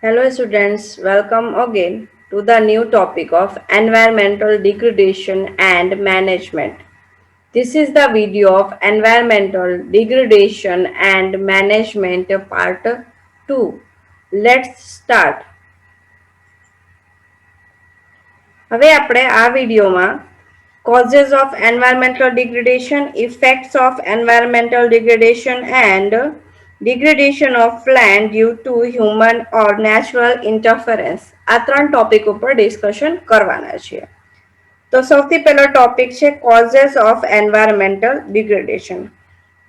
Hello students, welcome again to the new topic of environmental degradation and management. This is the video of environmental degradation and management part 2. Let's start. હવે આપણે આ વિડિયોમાં causes of environmental degradation, effects of environmental degradation and degradation of land due to human or natural interference આ ત્રણ topic ઉપર discussion કરવાના છીએ. તો સૌથી પહેલો ટોપિક છે causes of environmental degradation.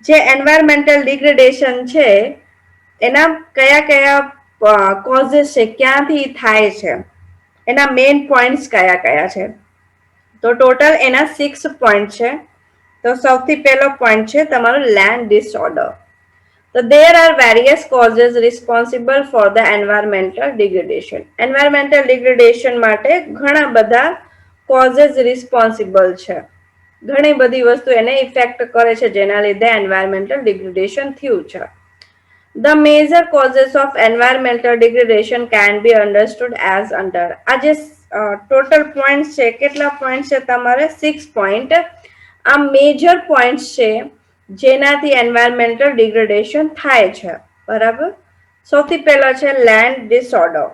જે environmental degradation છે એના કયા કયા causes છે, ક્યાંથી થાય છે, એના મેઇન પોઈન્ટ્સ કયા કયા છે. તો ટોટલ એના 6 પોઈન્ટ છે. તો સૌથી પહેલો પોઈન્ટ છે તમારો લેન્ડ ડિસઓર્ડર. તો there are various causes responsible for the environmental degradation. Environmental degradation માટે ઘણા બધા causes responsible છે. ઘણી બધી વસ્તુ એને ઇફેક્ટ કરે છે જેના લીધે environmental degradation થયું છે. The major causes of environmental degradation can be understood as under. આ જે ટોટલ પોઈન્ટ છે, કેટલા પોઈન્ટ છે તમારે 6 પોઈન્ટ. આ મેજર પોઈન્ટ છે જેનાથી એન્વાયરમેન્ટલ ડિગ્રેડેશન થાય છે. બરાબર. સૌથી પહેલા છે land disorder.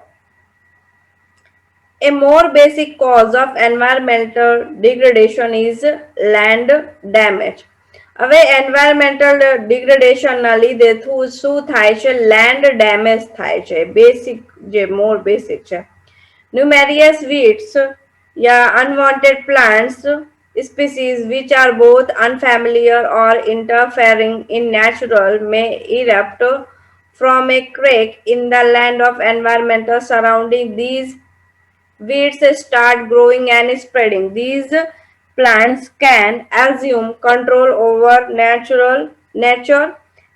A more basic cause of environmental degradation is land damage. હવે એન્વાયરમેન્ટલ ડિગ્રેડેશન ના લીધે શું થાય છે? લેન્ડ ડેમેજ થાય છે. બેસિક જે મોર બેસિક છે. Numerous weeds या unwanted plants species which are both unfamiliar or interfering in natural may erupt from a crack in the land of environmental surrounding. These weeds start growing and spreading. These plants can assume control over nature,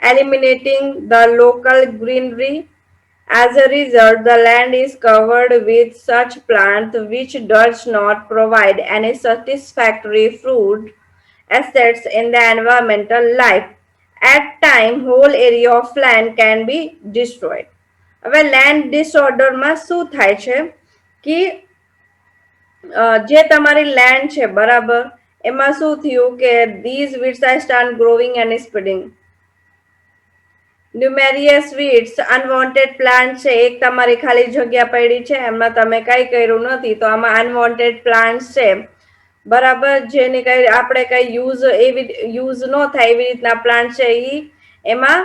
eliminating the local greenery. As a result, the land is covered with such plants which does not provide any satisfactory food assets in the environmental life. At time, whole area of land can be destroyed. હવે land disorder માં શું થાય છે કે જે તમારી land છે બરાબર, એમાં શું થયું કે these weeds start growing and spreading. Numerous weeds unwanted plant છે, એક તમારી ખાલી જગ્યા પડી છે એમાં તમે કઈ કર્યું નથી, તો આમાં અનવોન્ટેડ પ્લાન્ટ્સ છે બરાબર, જેને કઈ આપણે કઈ યુઝ ન થાય એવી રીતના પ્લાન્ટ છે ઈ એમાં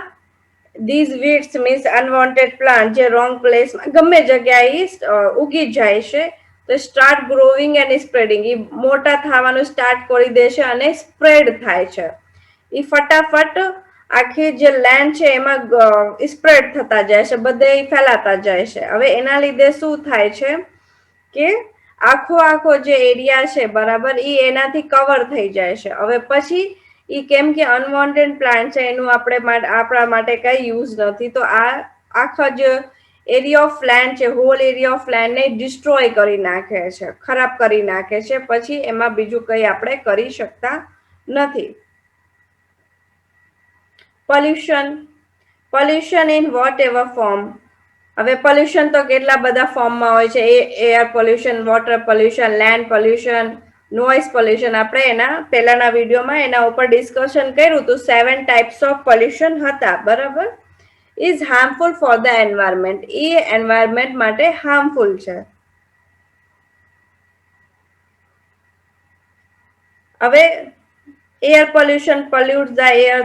these weeds means unwanted plant જે wrong place માં ગમે જગ્યાએ ઉગી જાય છે, તો સ્ટાર્ટ ગ્રોવિંગ એન્ડ સ્પ્રેડિંગ, ઈ મોટા થવાનું સ્ટાર્ટ કરી દે છે અને સ્પ્રેડ થાય છે. ઈ ફટાફટ આખી જે લેન્ડ છે એમાં સ્પ્રેડ થતા જાય છે, બધે ફેલાતા જાય છે. હવે એના લીધે શું થાય છે કે આખો જે એરિયા છે બરાબર, ઈ એનાથી કવર થઈ જાય છે. હવે પછી ઈ કેમ કે અનવોન્ટેડ પ્લાન્ટ છે એનું આપણા માટે કઈ યુઝ નથી, તો આ આખા જે એરિયા ઓફ લેન્ડ છે, હોલ એરિયા ઓફ લેન્ડ ને ડિસ્ટ્રોય કરી નાખે છે, ખરાબ કરી નાખે છે. પછી એમાં બીજું કઈ આપણે કરી શકતા નથી. Pollution in vote ever form. હવે પોલ્યુશન તો કેટલા બધા ફોર્મમાં હોય છે, air pollution, water pollution, land pollution, noise pollution. આપણે એના પહેલાના વિડીયોમાં એના ઉપર ડિસ્કશન કર્યું હતું. 7 ટાઈપ્સ ઓફ પોલ્યુશન હતા બરાબર. Is harmful for the environment. A environment માટે હાર્મફુલ છે. હવે air pollution pollutes the air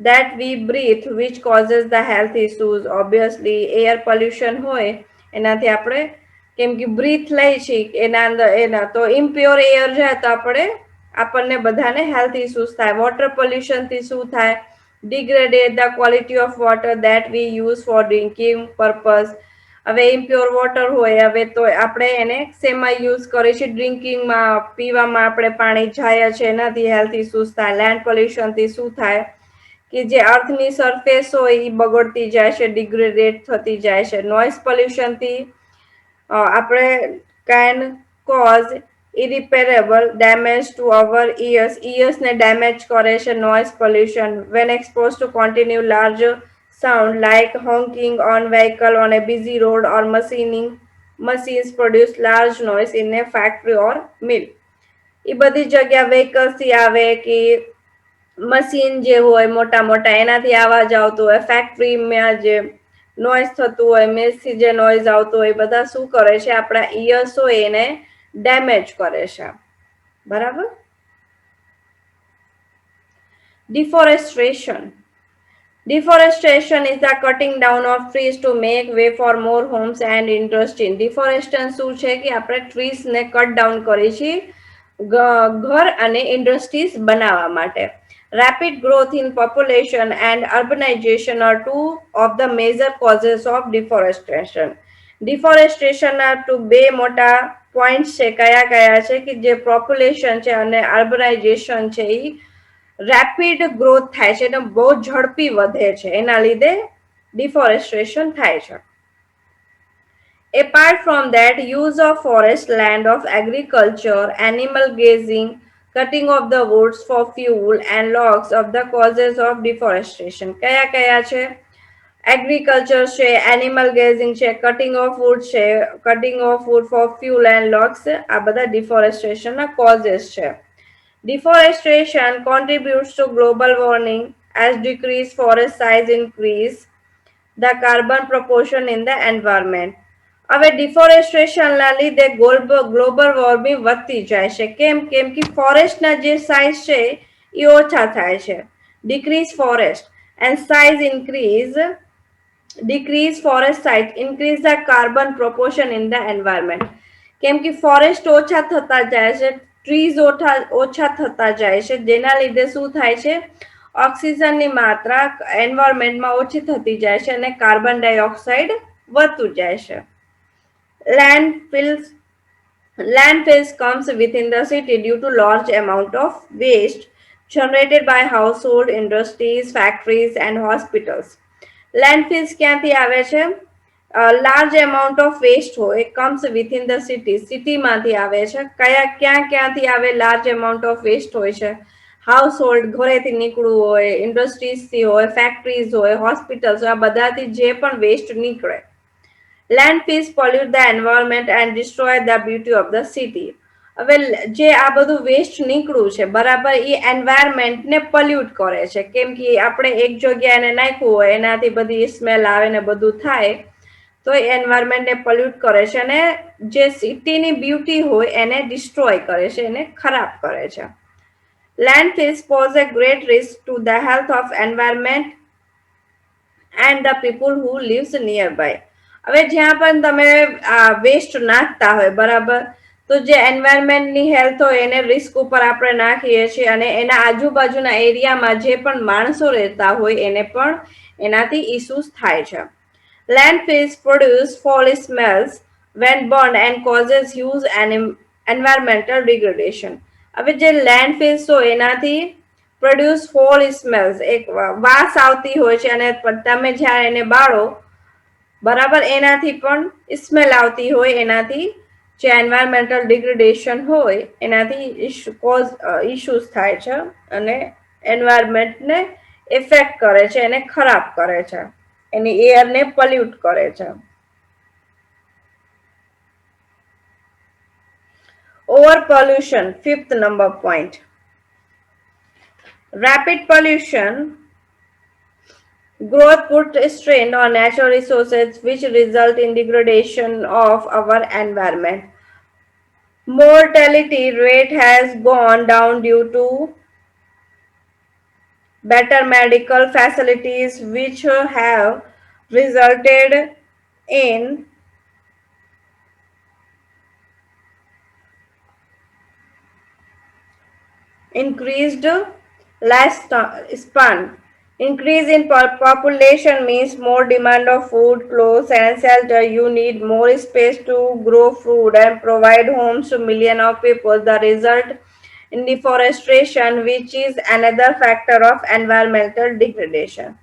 that we breathe which causes the health issues. Obviously air pollution હોય એનાથી આપણે કેમ કે બ્રીથ લઈ છીએ એના તો impure air જાય તો આપણને બધાને health issues થાય. Water pollution થી શું થાય? Degrade the quality of water that we use for drinking purpose. હવે ઇમ્પ્યોર વોટર હોય, હવે તો આપણે એને શેમાં યુઝ કરીએ છીએ? ડ્રિંકિંગમાં, પીવામાં આપણે પાણી જાય છે, એનાથી હેલ્થ ઇસ્યુઝ થાય. લેન્ડ પોલ્યુશનથી શું થાય કે જે અર્થની સરફેસ હોય એ બગડતી જાય છે, ડિગ્રેડેડ થતી જાય છે. નોઇઝ પોલ્યુશનથી આપણે can cause irreparable damage to our ears. Ears ને ડેમેજ કરે છે noise pollution. When exposed to continue large sound like honking on vehicle on a busy road or machining machines produce large noise in a factory or mill. એ બધી જગ્યા vehicles થી આવે કે machine જે હોય મોટા મોટા એનાથી અવાજ આવતો હોય, ફેક્ટરીમાં જે નોઈઝ થતું હોય, મેસથી જે નોઈઝ આવતો હોય, બધા શું કરે છે આપણા ઇયર્સ હોય એને ડેમેજ કરે છે. બરાબર. Deforestation. Deforestation is the cutting down of trees to make way for more homes and industry. Deforestation શું છે કે આપણે ટ્રીઝ ને કટ ડાઉન કરી છે ઘર અને ઇન્ડસ્ટ્રીઝ બનાવવા માટે. Rapid growth in population and urbanization are two of the major causes of deforestation. Deforestation ના બે મોટા પોઈન્ટ્સ છે. કયા કયા છે કે જે પોપ્યુલેશન છે અને અર્બનાઇઝેશન છે એ રેપિડ ગ્રોથ થાય છે અને બહુ ઝડપી વધે છે, એના લીધે ડિફોરેસ્ટેશન થાય છે. Apart from that, use of forest land of agriculture, animal grazing, cutting of the woods for fuel and logs of the causes of deforestation. કયા કયા છે? એગ્રીકલ્ચર છે, એનિમલ ગેઝિંગ છે, કટિંગ ઓફ વુડ છે, cutting of wood for fuel and logs, આ બધા ડિફોરેસ્ટેશનના કોઝેસ છે. Deforestation contributes to global warming as decreased forest size increase the carbon proportion in the environment. હવે ડિફોરેસ્ટેશન ના લીધે ગ્લોબલ વોર્મિંગ વધતી જાય છે. કેમ? કેમ કે ફોરેસ્ટના જે સાઇઝ છે એ ઓછા થાય છે. Decrease forest and size increase decrease forest size increase the carbon proportion in the environment. કેમ કે ફોરેસ્ટ ઓછા થતા જાય છે, ટ્રીઝ ઓછા થતા જાય છે, જેના લીધે શું થાય છે ઓક્સિજનની માત્રા એન્વાયરમેન્ટમાં ઓછી થતી જાય છે અને કાર્બન ડાયોક્સાઇડ વધતું જાય છે. Landfills comes within the city due to large amount of waste generated by household, industries, factories and hospitals. Landfills ક્યાંથી આવે છે? લાર્જ એમાઉન્ટ ઓફ વેસ્ટ હોય કમ્સ વિથિન ધ સિટી માંથી આવે છે. ક્યાંથી આવે? લાર્જ એમાઉન્ટ ઓફ વેસ્ટ હોય છે. હાઉસ હોલ્ડ ઘરેથી નીકળવું હોય, ઇન્ડસ્ટ્રીઝથી હોય, ફેક્ટરીઝ હોય, હોસ્પિટલ્સ, આ બધાથી જે પણ વેસ્ટ નીકળે. Landfills pollute the environment and destroy the beauty of the city. હવે જે આ બધું વેસ્ટ નીકળ્યું છે બરાબર, એ એન્વાયરમેન્ટને પોલ્યુટ કરે છે. કેમ કે આપણે એક જગ્યાએ એને નાખ્યું હોય એનાથી બધી સ્મેલ આવે ને બધું થાય, તો એ એન્વાયરમેન્ટને પોલ્યુટ કરે છે અને જે સિટીની બ્યુટી હોય એને ડિસ્ટ્રોય કરે છે, એને ખરાબ કરે છે. Landfills pose a great risk to the health of environment and the people who lives nearby. હવે જ્યાં પણ તમે વેસ્ટ નાખતા હોય બરાબર, તો જે એન્વાયરમેન્ટની હેલ્થ હોય એને રિસ્ક ઉપર આપણે નાખીએ છીએ અને એના આજુબાજુના એરિયામાં જે પણ માણસો રહેતા હોય એને પણ એનાથી ઇસ્યુઝ થાય છે. Landfills produce foul smells when burned and causes huge environmental degradation. હવે જે લેન્ડફિલ્સ હોય એનાથી પ્રોડ્યુસ ફોલ સ્મેલ્સ, એક વાસ આવતી હોય છે અને તમે જ્યારે એને બાળો બરાબર એનાથી પણ સ્મેલ આવતી હોય, એનાથી જે એન્વાયરમેન્ટલ ડિગ્રેડેશન હોય એનાથી ઇશ્યુઝ થાય છે અને એન્વાયરમેન્ટને ઇફેક્ટ કરે છે, એને ખરાબ કરે છે, એની એરને પોલ્યુટ કરે છે. Over pollution, fifth number point. Rapid pollution growth put strain on natural resources which result in degradation of our environment. Mortality rate has gone down due to better medical facilities which have resulted in increased lifespan. Increase in population means more demand of food, clothes and shelter. You need more space to grow food and provide homes to millions of people. The result in deforestation, which is another factor of environmental degradation.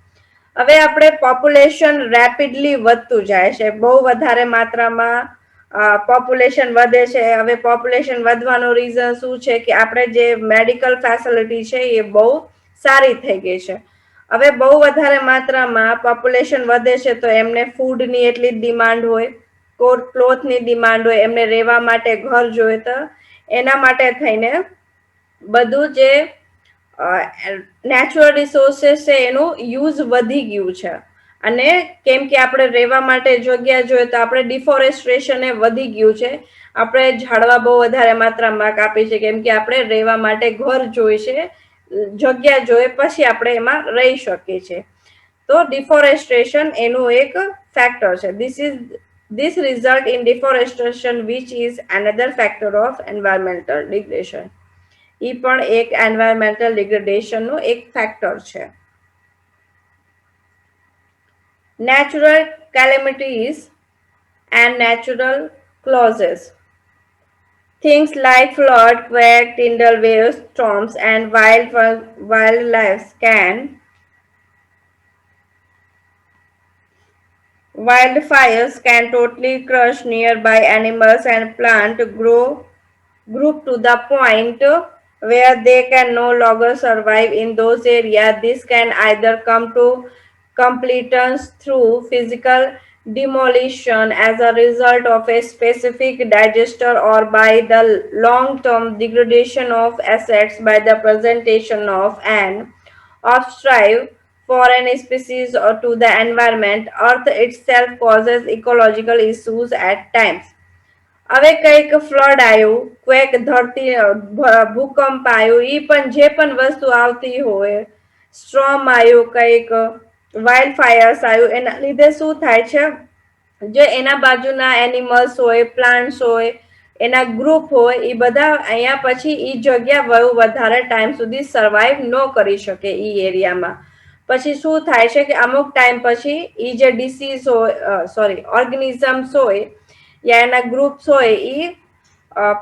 હવે આપણે population rapidly વધતું જાય છે, બહુ વધારે માત્રામાં population વધે છે. હવે પોપ્યુલેશન વધવાનું રીઝન શું છે કે આપણે જે મેડિકલ ફેસિલિટી છે એ બહુ સારી થઈ ગઈ છે. હવે બહુ વધારે માત્રામાં પોપ્યુલેશન વધે છે તો એમને ફૂડની એટલી જ ડિમાન્ડ હોય, ક્લોથની ડિમાન્ડ હોય, એમને રહેવા માટે ઘર જોઈએ, તો એના માટે થઈને બધું જે નેચરલ રિસોર્सेस છે એનું યુઝ વધી ગયું છે. અને કેમ કે આપણે રહેવા માટે જગ્યા જોઈએ તો આપણે ડિફોરેસ્ટ્રેશન એ વધી ગયું છે. આપણે ઝાડવા બહુ વધારે માત્રામાં કાપી છે કેમ કે આપણે રહેવા માટે ઘર જોઈએ છે, જગ્યા જોઈએ, પછી આપણે એમાં રહી શકીએ છીએ. તો ડિફોરેસ્ટ્રેશન એનું એક ફેક્ટર છે. This result in deforestation which is another factor of environmental degradation. ઈ પણ એક એન્વાયરમેન્ટલ ડિગ્રેડેશન નું એક ફેક્ટર છે. Natural calamities and natural causes. Things like flood, quake, tidal waves, storms, and wildlife wildfires can totally crush nearby animals and plant group to the point where they can no longer survive in those areas. This can either come to completeness through physical demolition as a result of a specific disaster or by the long-term degradation of assets by the presentation of an obtrusive foreign species or to the environment. Earth itself causes ecological issues at times. હવે કઈક flood આવ્યું, quack ધરતી ભૂકંપ આવ્યું, ઈ પણ જે પણ વસ્તુ આવતી હોય, સ્ટ્રોમ આવ્યું, કઈક વાઇલ્ડ ફાયર્સ આવ્યું, એના લીધે શું થાય છે, જે એના બાજુના એનિમલ્સ હોય, પ્લાન્ટ્સ હોય, એના ગ્રુપ હોય, એ બધા અહીંયા પછી ઈ જગ્યા બહુ વધારે ટાઈમ સુધી સર્વાઈવ ન કરી શકે ઈ એરિયામાં. પછી શું થાય છે કે અમુક ટાઈમ પછી ઈ જે ડિસીઝ હોય, સોરી, ઓર્ગેનિઝમ્સ હોય યા એના ગ્રુપ્સ હોય ઈ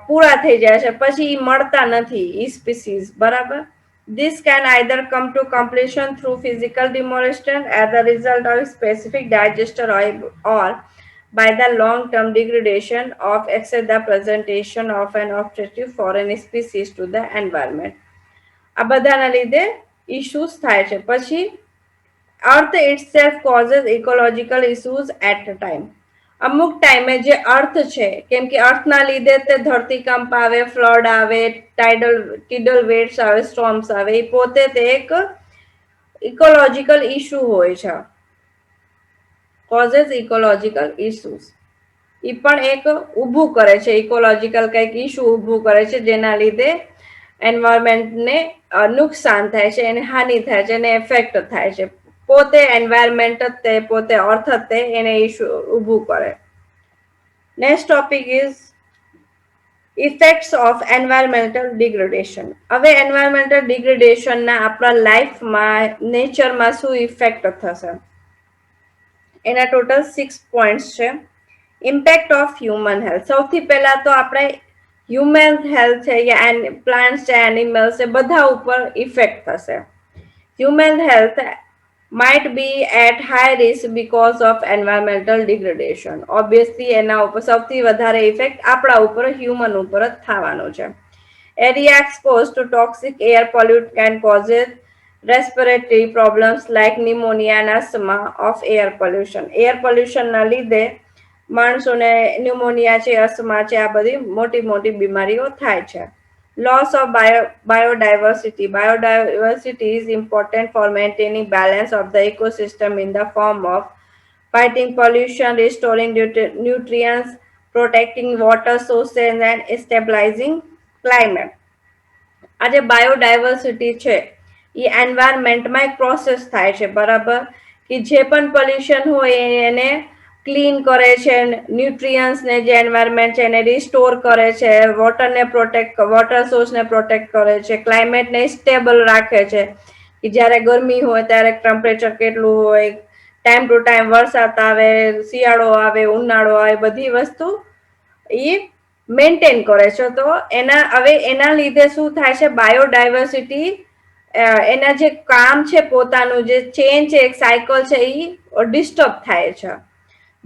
પૂરા થઈ જાય છે, પછી ઈ મળતા નથી ઈ સ્પીસીઝ, બરાબર. This can either come to completion through physical demolition as a result of specific disaster or by the long-term degradation of excess the presentation of an objective foreign species to the environment. આ બધાના લીધે issues થાય છે. પછી Earth itself causes ecological issues at a time. અમુક ટાઈમે જે અર્થ છે, કેમ કે અર્થના લીધે તે ધરતીકંપ આવે, ફ્લડ આવે, ટીડલ વેવ્સ આવે, સ્ટોર્મ્સ આવે, એ પોતે તે એક ઇકોલોજીકલ ઇશ્યુ હોય છે, કોઝેસ ઇકોલોજીકલ ઇશ્યુઝ. એ પણ એક ઊભું કરે છે, ઇકોલોજીકલ કંઈક ઇશ્યુ ઊભું કરે છે જેના લીધે એન્વાયરમેન્ટને નુકસાન થાય છે, એને હાનિ થાય છે, એને એફેક્ટ થાય છે. પોતે એન્વાયરમેન્ટ જ તે, પોતે અર્થ જ તે એને ઇશ્યુ ઊભું કરે. Next topic is effects of environmental degradation. હવે એન્વાયરમેન્ટલ ડિગ્રેડેશનના આપણા લાઈફમાં, નેચરમાં શું ઇફેક્ટ થશે, એના ટોટલ 6 પોઈન્ટ્સ છે. Impact of human health. સૌથી પહેલા તો આપણે હ્યુમન હેલ્થ છે યા પ્લાન્ટ્સ છે, એનિમલ્સ છે, બધા ઉપર ઇફેક્ટ થશે. Human health might be at high risk because of environmental degradation. Obviously એના ઉપર સૌથી વધારે ઇફેક્ટ આપણા ઉપર, હ્યુમન ઉપર જ થવાનો છે. Area exposed to toxic air pollute can cause respiratory problems like pneumonia and asthma of air pollution. Air pollution ના લીધે માણસોને ન્યુમોનિયા છે, અસ્થમા છે, આ બધી મોટી મોટી બીમારીઓ થાય છે. Loss of biodiversity. Biodiversity is important for maintaining balance of the ecosystem in the form of fighting pollution, restoring nutrients, protecting water sources and stabilizing climate. આ જે બાયોડાયવર્સિટી છે એ એન્વાયરમેન્ટમાં એક પ્રોસેસ થાય છે, બરાબર, કે જે પણ પોલ્યુશન હોય એને ક્લીન કરે છે, ન્યુટ્રિયન્ટ્સને જે એન્વાયરમેન્ટ છે એને રિસ્ટોર કરે છે, વોટર સોર્સને પ્રોટેક્ટ કરે છે, ક્લાઇમેટને સ્ટેબલ રાખે છે, કે જ્યારે ગરમી હોય ત્યારે ટેમ્પરેચર કેટલું હોય, ટાઈમ ટુ ટાઈમ વરસાદ આવે, શિયાળો આવે, ઉનાળો આવે, બધી વસ્તુ એ મેન્ટેન કરે છે. તો એના લીધે શું થાય છે, બાયોડાયવર્સિટી એના જે કામ છે, પોતાનું જે ચેન છે, એક સાયકલ છે, એ ડિસ્ટર્બ થાય છે.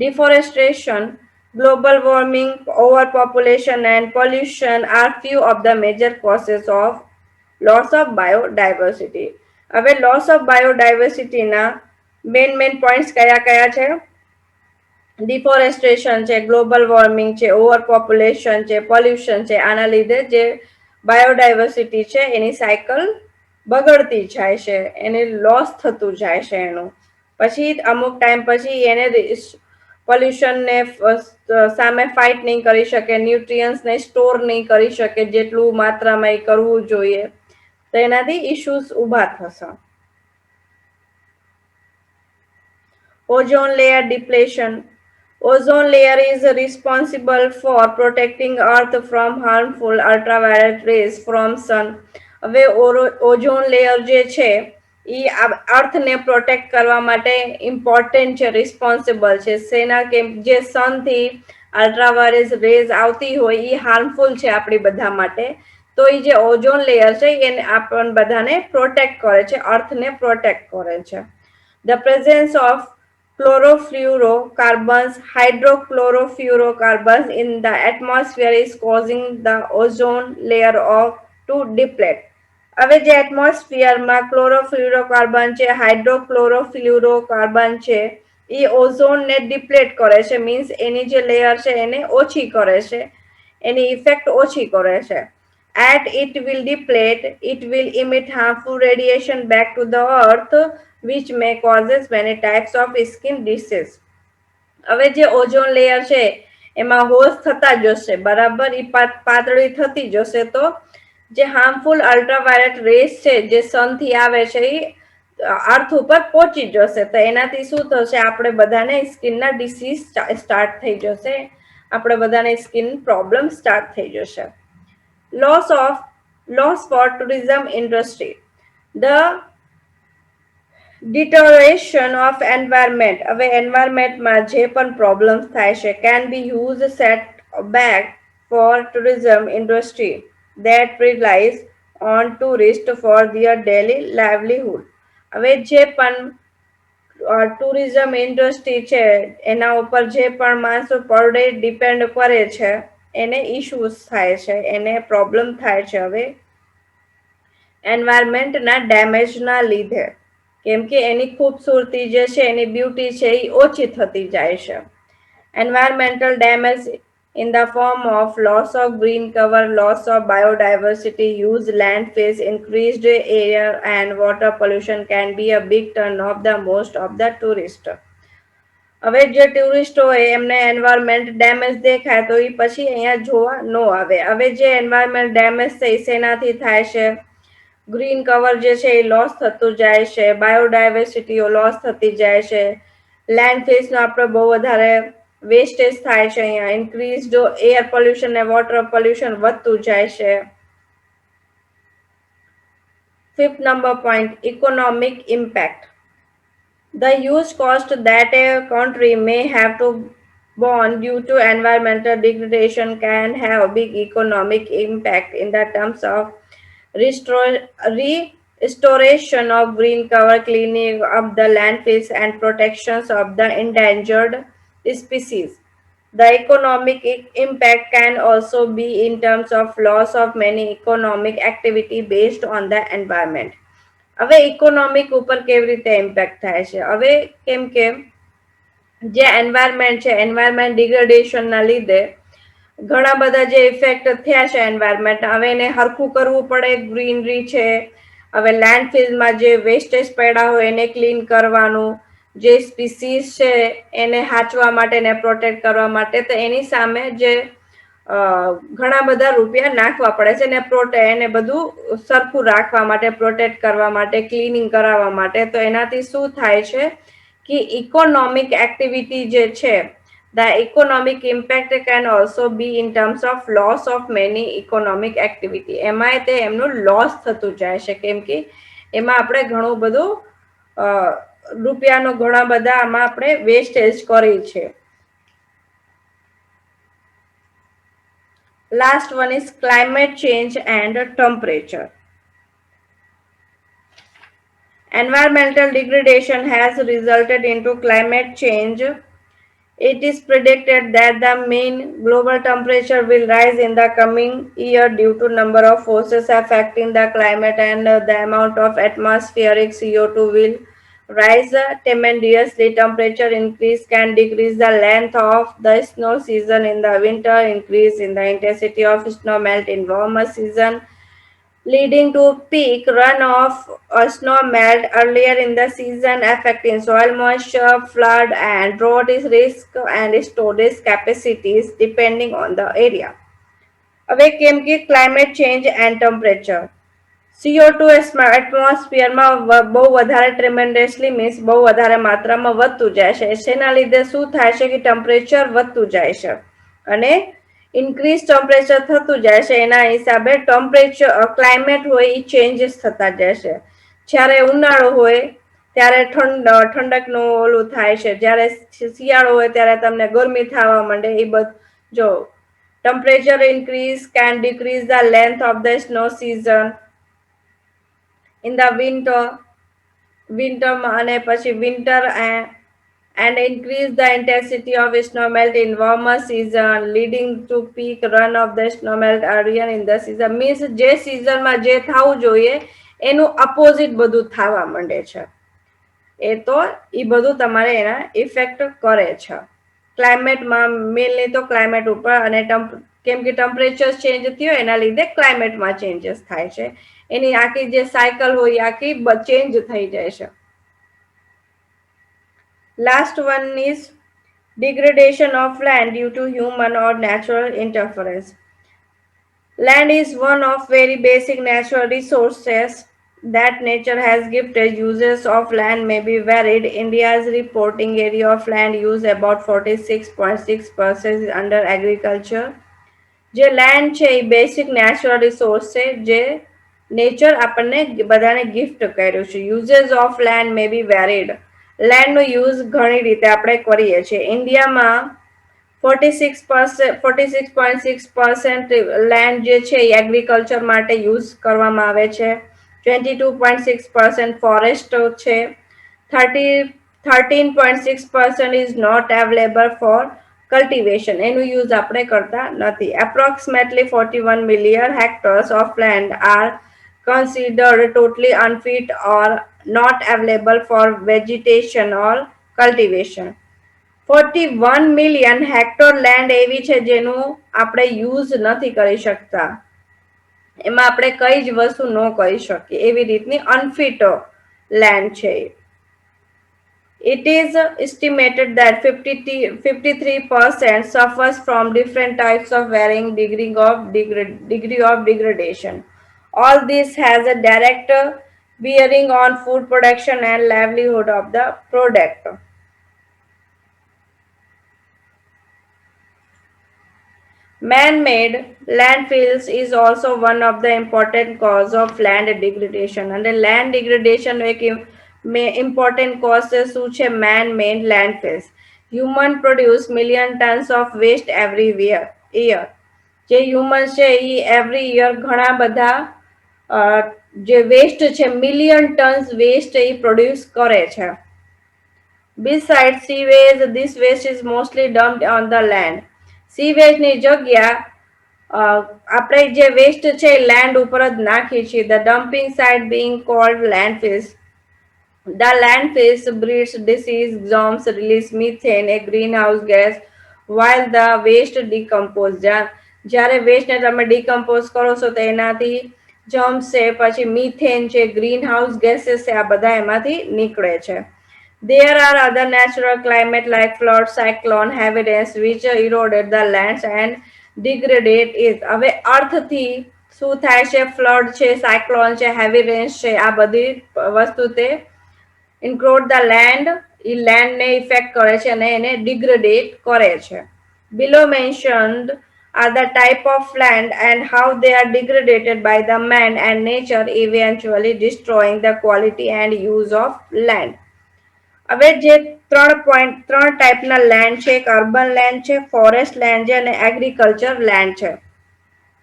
Deforestation, global warming, overpopulation and pollution are few of the major causes of loss of biodiversity. હવે લોસ ઓફ બાયોડાયવર્સિટીના મેઇન પોઈન્ટ્સ કયા કયા છે? ડિફોરેસ્ટેશન છે, ગ્લોબલ વોર્મિંગ છે, ઓવર પોપ્યુલેશન છે, પોલ્યુશન છે. આના લીધે જે બાયોડાયવર્સિટી છે એની સાયકલ બગડતી જાય છે, એને લોસ થતું જાય છે એનું. પછી અમુક ટાઈમ પછી એને પોલ્યુશનને સામે ફાઇટ નહીં કરી શકે, ન્યુટ્રિયન્ટ્સને સ્ટોર નહીં કરી શકે જેટલું માત્રામાં એ કરવું જોઈએ, તો એનાથી ઇશ્યુઝ ઊભા થશે. Ozone layer depletion. Ozone layer is responsible for protecting Earth from harmful ultraviolet rays from sun. હવે ઓઝોન લેયર જે છે એ અર્થને પ્રોટેક્ટ કરવા માટે ઇમ્પોર્ટન્ટ છે, રિસ્પોન્સિબલ છે. સેના કે જે સનથી અલ્ટ્રાવાયલેટ રેઝ આવતી હોય એ હાર્મફુલ છે આપણી બધા માટે, તો એ જે ઓઝોન લેયર છે એને આપણ બધાને પ્રોટેક્ટ કરે છે, અર્થને પ્રોટેક્ટ કરે છે. The presence of chlorofluorocarbons, hydrochlorofluorocarbons in the atmosphere is causing the ozone layer to deplete. હવે જે એટમોસ્ફિયરમાં ક્લોરોફ્લુરોકાર્બન છે, હાઇડ્રોક્લોરોફ્લુરોકાર્બન છે, એ ઓઝોનને ડિપ્લેટ કરે છે, મીન્સ એની જે લેયર છે એને ઓછી કરે છે, એની ઇફેક્ટ ઓછી કરે છે. As it will deplete, it will emit harmful radiation back to the earth, which may causes many types of skin disease. હવે જે ઓઝોન લેયર છે એમાં હોલ્સ થતા જશે, બરાબર, એ પાતળી થતી જશે, તો જે હાર્મફુલ અલ્ટ્રાવાયોલેટ રેસ છે જે સનથી આવે છે એ અર્થ ઉપર પહોંચી જશે, તો એનાથી શું થશે? આપણે બધાને સ્કિનના ડિસીઝ સ્ટાર્ટ થઈ જશે, આપણે બધાને સ્કિન પ્રોબ્લેમ સ્ટાર્ટ થઈ જશે. Loss for tourism industry. The deterioration of environment. હવે એન્વાયરમેન્ટમાં જે પણ પ્રોબ્લેમ્સ થાય છે can be used set back for tourism industry that relies on tourists for their daily livelihood. હવે જે પણ ટુરિઝમ ઇન્ડસ્ટ્રી છે એના ઉપર જે પણ માણસો પર ડે ડિપેન્ડ કરે છે એને ઇશ્યુઝ થાય છે, એને પ્રોબ્લેમ થાય છે. હવે એન્વાયરમેન્ટના ડેમેજના લીધે, કેમ કે એની ખૂબસૂરતી જે છે, એની બ્યુટી છે એ ઓછી થતી જાય છે. Environmental damage in the form of loss of green cover, loss of biodiversity, used landfills, increased air and water pollution can be a big turn off the most of the tourists. હવે જે tourist હોય એમને environment damage દેખાય તો એ પછી અહીંયા જોવા ન આવે. હવે જે એન્વાયરમેન્ટ ડેમેજ છે એ શેનાથી થાય છે? ગ્રીન કવર જે છે એ લોસ થતું જાય છે, બાયોડાયવર્સિટીઓ લોસ થતી જાય છે, લેન્ડફિલ્સનો આપણે બહુ વધારે વેસ્ટેજ થાય છે, અહીંયા ઇન્ક્રીઝડ એર પોલ્યુશન ને વોટર પોલ્યુશન વધતું જાય છે. Fifth number point, economic impact. The huge cost that a country may have to borne due to environmental degradation can have a big economic impact in the terms of restoration of green cover, cleaning up the landfills, and protections of the endangered species. The economic impact can also be in terms of loss of many economic activity based on the environment. હવે economic ઉપર કેવી રીતે impact થાય છે? હવે કેમ કે જે એન્વાયરમેન્ટ છે, એન્વાયરમેન્ટ ડિગ્રેડેશનના લીધે ઘણા બધા જે ઇફેક્ટ થયા છે એન્વાયરમેન્ટ, હવે એને હરખું કરવું પડે, ગ્રીનરી છે, હવે લેન્ડફિલમાં જે વેસ્ટેજ પડ્યા હોય એને ક્લીન કરવાનું, જે સ્પીસીસ છે એને હાચવા માટે ને પ્રોટેક્ટ કરવા માટે, તો એની સામે જે ઘણા બધા રૂપિયા નાખવા પડે છે ને એને બધું સરખું રાખવા માટે, પ્રોટેક્ટ કરવા માટે, ક્લીનિંગ કરાવવા માટે. તો એનાથી શું થાય છે કે ઇકોનોમિક એક્ટિવિટી જે છે, the economic impact can also be in terms of loss of many economic activity. એમાં તે એમનું લોસ થતું જાય છે, કેમ કે એમાં આપણે ઘણું બધું રૂપિયાનો ઘણા બધા આમાં આપણે વેસ્ટેજ કરી છે. Last one is climate change and temperature. Environmental degradation has resulted into climate change It is predicted that the mean global temperature will rise in the coming year due to number of forces affecting the climate and the amount of atmospheric CO2 will rise tremendously. Temperature increase can decrease the length of the snow season in the winter, increase in the intensity of snow melt in warmer season, leading to peak runoff or snow melt earlier in the season, affecting soil moisture, flood, and drought risk and storage capacities depending on the area. હવે કેમ કે climate change and temperature CO2 એટમોસ્ફિયરમાં બહુ વધારે ટ્રેમેન્ડસલી means બહુ વધારે માત્રામાં વધતું જાય છે. જેના લીધે શું થાય છે કે ટેમ્પરેચર વધતું જાય છે અને ઇન્ક્રીઝ ટેમ્પરેચર થતું જાય છે. એના હિસાબે ટેમ્પરેચર ક્લાઇમેટ હોય એ ચેન્જીસ થતા જાય છે. જ્યારે ઉનાળો હોય ત્યારે ઠંડકનું ઓલું થાય છે, જ્યારે શિયાળો હોય ત્યારે તમને ગરમી થવા માંડે. એ બધું જો temperature increase can decrease the length of the snow season in the winter અને પછી winter and increase the intensity of snow melt in warmer season, leading to peak run of the snow melt earlier in the season. Means જે સિઝનમાં જે થવું જોઈએ એનું opposite બધું થવા માંડે છે. એ તો એ બધું તમારે એના ઇફેક્ટ કરે છે ક્લાઇમેટમાં. મેનલી તો ક્લાઇમેટ ઉપર અને કેમ કે ટેમ્પરેચર ચેન્જ થયો એના લીધે ક્લાઇમેટમાં ચેન્જીસ થાય છે. એની આખી જે સાયકલ હોય એ આખી ચેન્જ થઈ જાય છે. Last one is degradation of land due to human or natural interference. Land is one of very basic natural resources that nature has gifted. Uses of land may be varied. India's reporting area of land use about 46.6% under agriculture. જે land છે એ basic natural resource છે જે nature આપણને બધાને gift કર્યું છે. Uses of land may be varied. લેન્ડનો use ઘણી રીતે આપણે કરીએ છીએ. ઇન્ડિયામાં 46.6% લેન્ડ જે છે એ એગ્રીકલ્ચર માટે યુઝ કરવામાં આવે છે. 22.6% ફોરેસ્ટ છે. 13.6% is not available for cultivation. એનું યુઝ આપણે કરતા નથી. Approximately 41 million hectares of land are considered totally unfit or not available for vegetation or cultivation. 41 million hectare land એવી છે જેનું આપણે યુઝ નથી કરી શકતા. એમાં આપણે કઈ જ વસ્તુ ન કરી શકીએ એવી રીતની અનફિટ લેન્ડ છે. It is estimated that 53% suffers from different types of varying degree of degradation. All this has a direct bearing on food production and livelihood of the product. Man-made landfills is also one of the important cause of land degradation. And land degradation એક important cause શું છે? Man-made landfills. Human produce million tons of waste every year. જે humans છે એ every year ઘણા બધા જે waste છે million tons waste એ produce કરે છે. Besides sewage, this waste is mostly dumped on the land. Sewage ની જગ્યા આપણે જે વેસ્ટ છે લેન્ડ ઉપર જ નાખીએ છીએ. The dumping site being called landfills. The landfills breeds disease, germs, release methane, a greenhouse gas, while the waste decompose. જ્યારે વેસ્ટને તમે ડિકમ્પોઝ કરો છો તો એનાથી જમ્સ છે, પછી મીથેન છે, ગ્રીન હાઉસ ગેસીસ છે, આ બધા એમાંથી નીકળે છે. There are other natural climate like flood, cyclone, heavy rains which eroded the lands and degrade it. હવે અર્થથી શું થાય છે? ફ્લડ છે, સાયક્લોન છે, હેવી રેન્સ છે, આ બધી વસ્તુ તે ઇન્ક્લુડ ધ લેન્ડ, એ લેન્ડને ઇફેક્ટ કરે છે અને એને ડિગ્રેડેટ કરે છે. Below mentioned are the type of land and how they are degraded by the man and nature, eventually destroying the quality and use of land. હવે જે ત્રણ ટાઈપના લેન્ડ છે, એક અર્બન લેન્ડ છે, ફોરેસ્ટ લેન્ડ છે અને એગ્રીકલ્ચર લેન્ડ છે.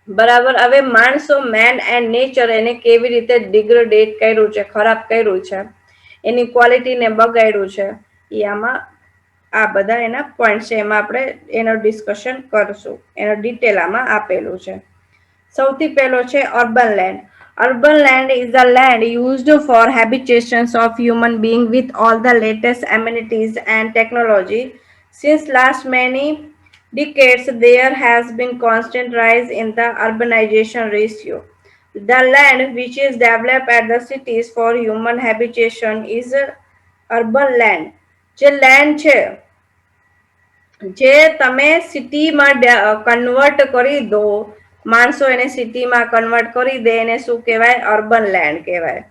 બરાબર. હવે માણસો મેન એન્ડ નેચર એને કેવી રીતે ડિગ્રેડેટ કર્યું છે, ખરાબ કર્યું છે, એની ક્વોલિટીને બગાડ્યું છે, એ આમાં આ બધા એના પોઈન્ટ છે, એમાં આપણે એનો ડિસ્કશન કરશું, એનો ડિટેલ આમાં આપેલું છે. સૌથી પહેલો છે urban land. Urban land is the land used for habitations of human beings with all the latest amenities and technology. Since last many decades, there has been constant rise in the urbanization ratio. The land which is developed at the cities for human habitation is urban land. જે land છે જે તમે સિટીમાં convert કરી દો, માણસો એને સિટીમાં કન્વર્ટ કરી દે, એને શું કહેવાય? અર્બન લેન્ડ કહેવાય.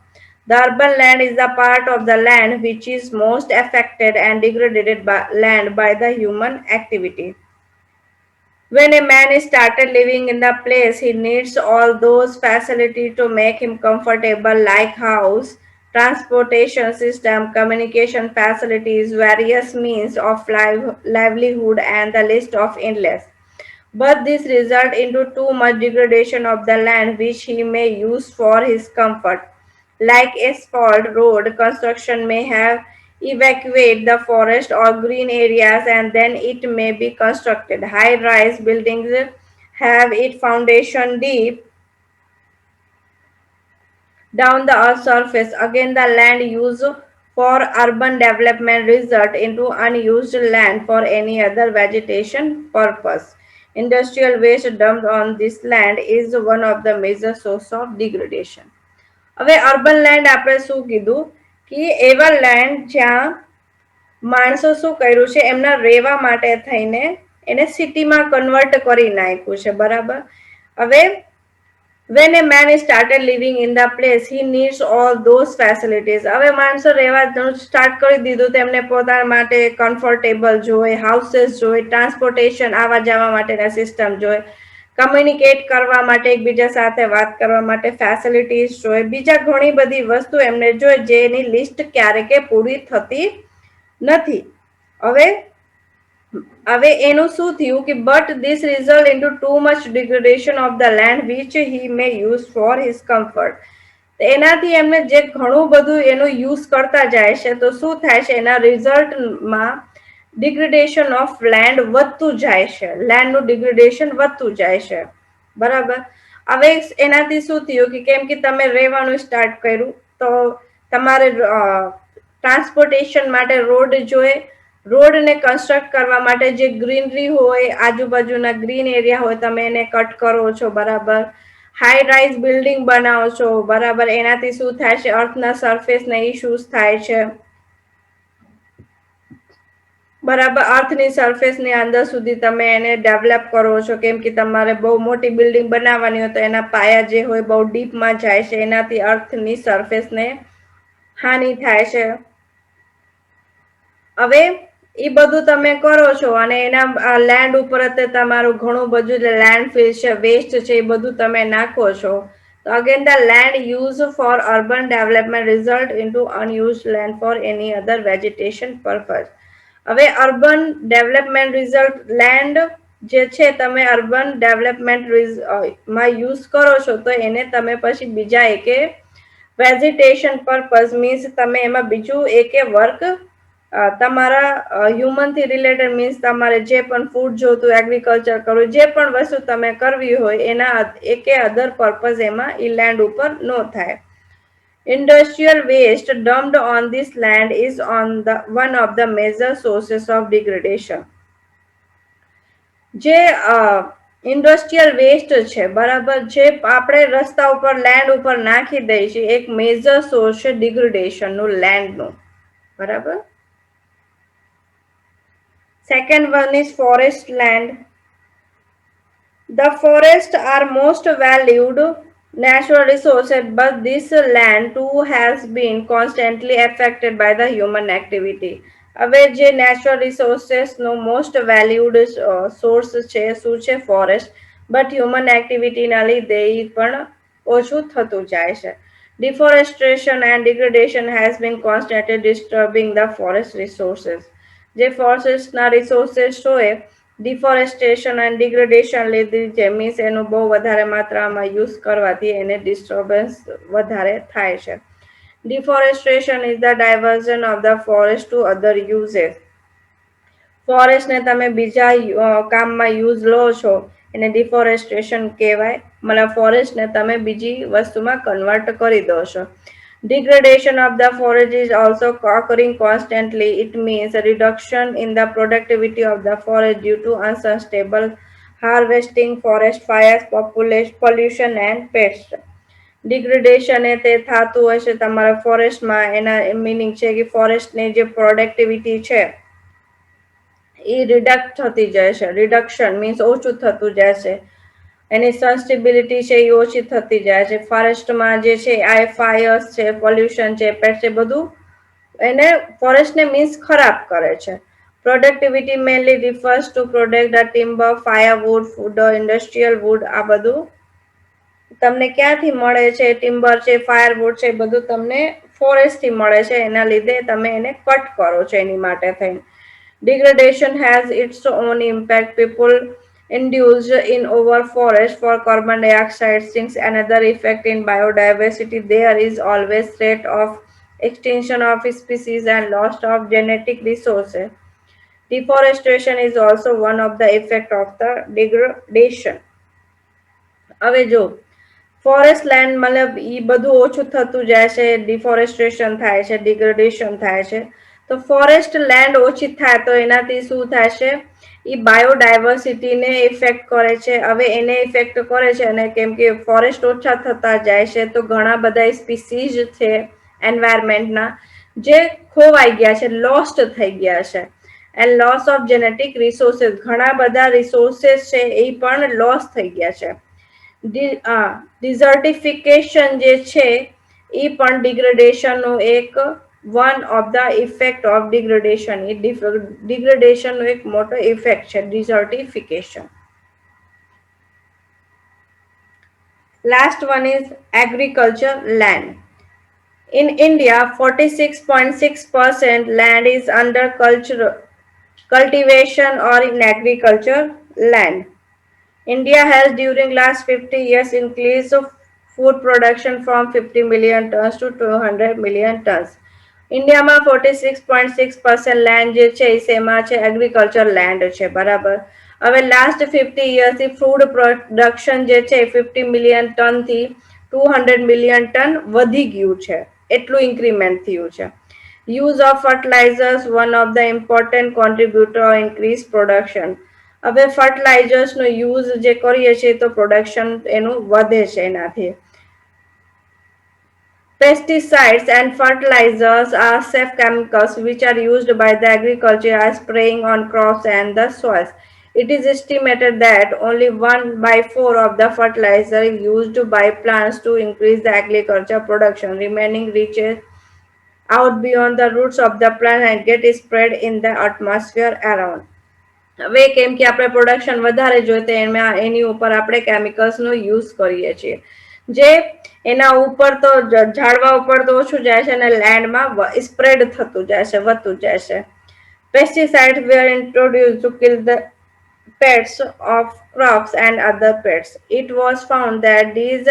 The urban land is the part of the land which is most affected and degraded by land by the human activity. When a man is started living in the place, he needs all those facilities to make him comfortable, like house, transportation system, communication facilities, various means of livelihood, and the list of endless. But this result into too much degradation of the land which he may use for his comfort. Like asphalt road construction may have evacuate the forest or green areas and then it may be constructed. High rise buildings have its foundation deep down the earth's surface. Again, the land used for urban development result into unused land for any other vegetation purpose. Industrial waste dumped on this land is one of the major source of degradation. હવે urban land આપણે શું કીધું કે એવા land જ્યાં માણસો શું કર્યું છે, એમના રહેવા માટે થઈને એને સિટીમાં કન્વર્ટ કરી નાખ્યું છે, બરાબર. હવે when a man started living in the place, he needs all those facilities. હવે માણસો રહેવાનું સ્ટાર્ટ કરી દીધું તો એમને પોતાના માટે કમ્ફર્ટેબલ જોઈએ, હાઉસીસ જોઈએ, ટ્રાન્સપોર્ટેશન આવવા જવા માટેના સિસ્ટમ જોઈએ, કમ્યુનિકેટ કરવા માટે, એકબીજા સાથે વાત કરવા માટે ફેસિલિટીઝ જોઈએ, બીજા ઘણી બધી વસ્તુ એમને જોઈએ, જેની લિસ્ટ ક્યારેક પૂરી થતી નથી. હવે એનું શું થયું કે but this result into too much degradation of the land which he May use for his comfort. એનાથી એમને જે ઘણું બધું એનો યુઝ કરતા જાય છે, તો શું થાય છે, એના રિઝલ્ટમાં ડિગ્રેડેશન ઓફ લેન્ડ વધતું જાય છે, લેન્ડનું ડિગ્રેડેશન વધતું જાય છે, બરાબર. હવે એનાથી શું થયું કે કેમ કે તમે રહેવાનું સ્ટાર્ટ કર્યું તો તમારે ટ્રાન્સપોર્ટેશન માટે રોડ જોઈએ, રોડને કન્સ્ટ્રક્ટ કરવા માટે જે ગ્રીનરી હોય, આજુબાજુના ગ્રીન એરિયા હોય, તમે એને કટ કરો છો, બરાબર. હાઈ રાઇઝ બિલ્ડિંગ બનાવો છો, બરાબર. એનાથી શું થાય છે, અર્થના સરફેસને ઇશ્યુઝ થાય છે, બરાબર. અર્થની સરફેસની અંદર સુધી તમે એને ડેવલપ કરો છો, કેમ કે તમારે બહુ મોટી બિલ્ડિંગ બનાવવાની હોય તો એના પાયા જે હોય બહુ ડીપમાં જાય છે, એનાથી અર્થની સરફેસને હાનિ થાય છે. હવે એ બધું તમે કરો છો અને એના લેન્ડ ઉપર તમારું ઘણું બધું લેન્ડ ફિલ છે, વેસ્ટ છે, એ બધું તમે નાખો છો. તો again the land use for urban development result into unused land for any other vegetation purpose. હવે અર્બન ડેવલપમેન્ટ રિઝલ્ટ લેન્ડ જે છે તમે અર્બન ડેવલપમેન્ટ માં યુઝ કરો છો તો એને તમે પછી બીજા એકે વેજીટેશન પર્પઝ મીન્સ તમે એમાં બીજું એકે વર્ક તમારા હ્યુમનથી રિલેટેડ મીન્સ તમારે જે પણ ફૂડ જોતું, એગ્રીકલ્ચર કરવું, જે પણ વસ્તુ તમે કરવી હોય એના એકે અધર પર્પઝ એમાં ઈ લેન્ડ ઉપર નો થાય. Industrial waste dumped on this land is one of the major sources of degradation. જે ઇન્ડસ્ટ્રીયલ વેસ્ટ છે, બરાબર, જે આપણે રસ્તા ઉપર લેન્ડ ઉપર નાખી દઈએ છીએ, એક મેજર સોર્સ છે ડિગ્રેડેશનનું લેન્ડનું, બરાબર. Second one is forest land. The forests are most valued natural resources, but this land too has been constantly affected by the human activity. હવે જે નેચરલ રિસોર્સેસનો મોસ્ટ વેલ્યુડ સોર્સ છે શું છે? ફોરેસ્ટ. બટ હ્યુમન એક્ટિવિટીના લીધે એ પણ ઓછું થતું જાય છે. Deforestation and degradation has been constantly disturbing the forest resources. જે ફોરેસ્ટના રિસોર્સેસ હોય, ડિફોરેસ્ટેશન એન્ડ ડિગ્રેડેશન લીધે જે મીન્સ એનું બહુ વધારે માત્રામાં યુઝ કરવાથી એને ડિસ્ટર્બન્સ વધારે થાય છે. Deforestation is the diversion of the forest to other uses. ફોરેસ્ટને તમે બીજા કામમાં યુઝ લો છો એને ડિફોરેસ્ટેશન કહેવાય, મતલબ ફોરેસ્ટને તમે બીજી વસ્તુમાં કન્વર્ટ કરી દો છો. Degradation of the forest is also occurring constantly. It means a reduction in the productivity of the forest due to unsustainable harvesting, forest fires, population pollution and pests. Degradation એ તે થતું હશે તમારા ફોરેસ્ટમાં, એના મીનિંગ છે કે ફોરેસ્ટની જે પ્રોડક્ટિવિટી છે એ રિડક્ટ થતી જાય છે. રિડક્શન મીન્સ ઓછું થતું જાય છે. એની સસ્ટેબિલિટી છે એ ઓછી થતી જાય છે. ફોરેસ્ટમાં જે છે આ ફાયર્સ છે, પોલ્યુશન છે, પેસ્ટ છે, બધું એને ફોરેસ્ટને મીન્સ ખરાબ કરે છે. Productivity mainly refers to product the timber, firewood, food, industrial wood. આ બધું તમને ક્યાંથી મળે છે? ટિમ્બર છે, ફાયરવુડ છે, બધું તમને ફોરેસ્ટ થી મળે છે. એના લીધે તમે એને કટ કરો છો એની માટે થઈને. Degradation has its own impact. People induced in over forest for carbon dioxide sinks another effect in biodiversity. There is always threat of extinction of species and loss of genetic resources. Deforestation is also one of the effect of the degradation. હવે જો forest land મતલબ એ બધું ઓછું થતું જાય છે, deforestation થાય છે, ડિગ્રેડેશન થાય છે, તો ફોરેસ્ટ લેન્ડ ઓછી થાય તો એનાથી શું થાય છે? એ બાયોડાયવર્સિટીને ઇફેક્ટ કરે છે. હવે એને ઇફેક્ટ કરે છે અને કેમ કે ફોરેસ્ટ ઓછા થતા જાય છે તો ઘણા બધા સ્પીસીઝ છે એન્વાયરમેન્ટના જે ખોવાઈ ગયા છે, લોસ્ટ થઈ ગયા છે. એન્ડ લોસ ઓફ જેનેટિક રિસોર્सेस, ઘણા બધા રિસોર્सेस છે એ પણ લોસ થઈ ગયા છે. ડિઝર્ટિફિકેશન જે છે એ પણ ડિગ્રેડેશનનું એક one of the effect of degradation. એ ડિગ્રેડેશનનો એક મોટો ઇફેક્ટ છે ડિઝર્ટિફિકેશન. Last one is agriculture land. In India, 46.6% land is under cultivation or in agriculture land. India has during last 50 years increased food production from 50 million tons to 200 million tons. ઇન્ડિયામાં 46.6% land જે છે એમાં છે agriculture land છે, બરાબર. હવે last 50 યર્સથી food production જે છે 50 મિલિયન ટનથી 200 મિલિયન ટન વધી ગયું છે, એટલું ઇન્ક્રીમેન્ટ થયું છે. Use of fertilisers one of the important contributor increase production. હવે ફર્ટિલાઇઝર્સનો યુઝ જે કરીએ છીએ તો પ્રોડક્શન એનું વધે છે એનાથી. Pesticides and fertilizers are safe chemicals which are used by the agriculture as spraying on crops and the soils. It is estimated that only 1/4 of the fertilizer is used by plants to increase the agriculture production. Remaining reaches out beyond the roots of the plant and get spread in the atmosphere around. હવે કેમ કે આપણે production વધારે જોઈએ તો એની ઉપર આપણે કેમિકલ્સનો use કરીએ છીએ, જે એના ઉપર તો ઝાડવા ઉપર તો ઓછું જાય છે અને લેન્ડમાં સ્પ્રેડ થતું જાય છે, વધતું જાય છે. Pesticides were introduced to kill the pests of crops and other pests. It was found that these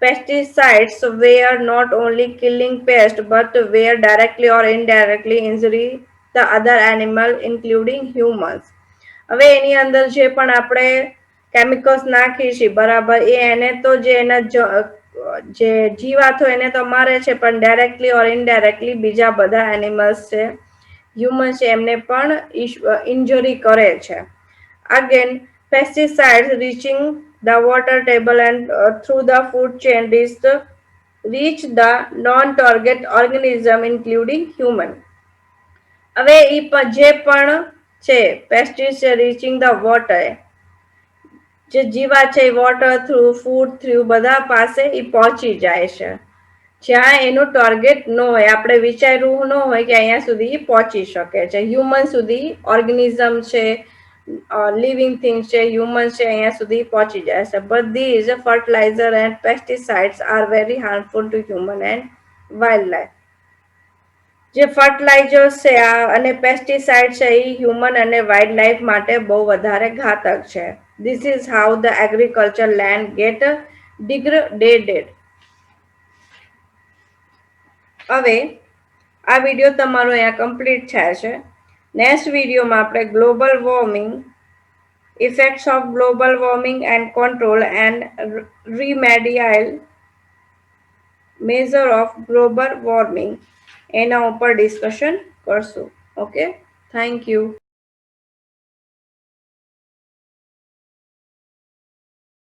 pesticides were not only killing pests but were directly or indirectly injuring the other animal including humans. હવે એની અંદર જે પણ આપણે chemicals નાખીએ છીએ, બરાબર, એ એને તો જે એના જે જીવાતો એને તો મારે છે, પણ ડાયરેક્ટલી ઓર ઇનડાયરેક્ટલી બીજા બધા એનિમલ્સ છે, હ્યુમન છે, એમને પણ ઇન્જરી કરે છે. Again pesticides reaching the water table and through the food chain reach the non-target organism including human. હવે જે પણ છે પેસ્ટિસાઇડ રીચિંગ ધ વોટર, જે જીવા છે વોટર થ્રુ, ફૂડ થ્રુ, બધા પાસે એ પહોંચી જાય છે જ્યાં એનું ટાર્ગેટ ન હોય, આપણે વિચાર્યું ન હોય કે અહીંયા સુધી પહોંચી શકે છે. હ્યુમન સુધી ઓર્ગેનિઝમ છે, લિવિંગ થિંગ્સ છે, હ્યુમન્સ છે, અહીંયા સુધી પહોંચી જાય છે. But these fertiliser and pesticides are very harmful to human and wild life. જે ફર્ટિલાઇઝર્સ છે અને પેસ્ટિસાઇડ છે એ હ્યુમન અને વાઇલ્ડ લાઈફ માટે બહુ વધારે ઘાતક છે. This is how the agriculture land get degraded. હવે આ વિડીયો તમારો અહીંયા કમ્પ્લીટ થાય છે. નેક્સ્ટ વિડીયોમાં આપણે global warming, effects of global warming and control and remedial measure of global warming એના ઉપર ડિસ્કશન કરશું. Okay, thank you.